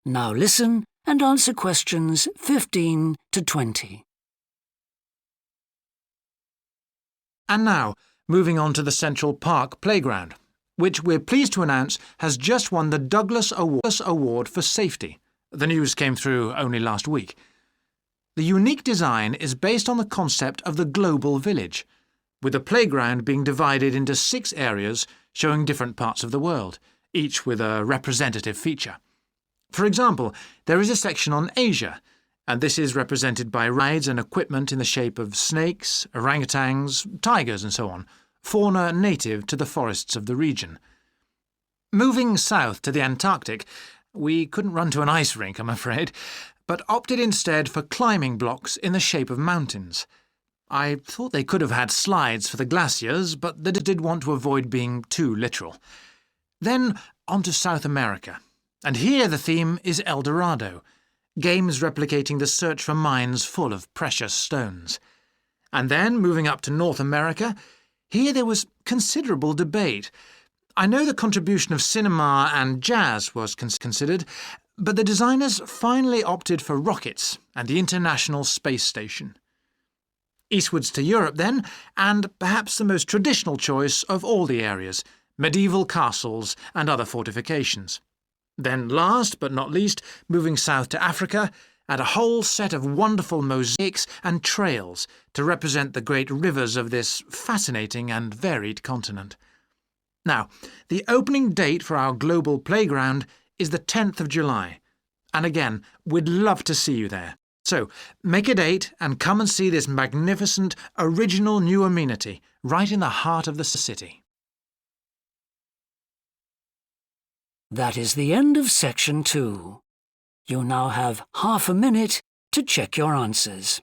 Now listen and answer questions 15 to 20. And now, moving on to the Central Park Playground, which we're pleased to announce has just won the Douglas Award for Safety. The news came through only last week. The unique design is based on the concept of the global village, with the playground being divided into 6 areas showing different parts of the world, each with a representative feature. For example, there is a section on Asia, and this is represented by rides and equipment in the shape of snakes, orangutans, tigers and so on, fauna native to the forests of the region. Moving south to the Antarctic, we couldn't run to an ice rink, I'm afraid, but opted instead for climbing blocks in the shape of mountains. I thought they could have had slides for the glaciers, but they did want to avoid being too literal. Then on to South America, and here the theme is El Dorado, games replicating the search for mines full of precious stones. And then, moving up to North America, here there was considerable debate. I know the contribution of cinema and jazz was considered, but the designers finally opted for rockets and the International Space Station. Eastwards to Europe then, and perhaps the most traditional choice of all the areas, medieval castles and other fortifications. Then last but not least, moving south to Africa, and a whole set of wonderful mosaics and trails to represent the great rivers of this fascinating and varied continent. Now, the opening date for our global playground is the 10th of July, and again, we'd love to see you there. So, make a date and come and see this magnificent, original new amenity right in the heart of the city. That is the end of section 2. You now have half a minute to check your answers.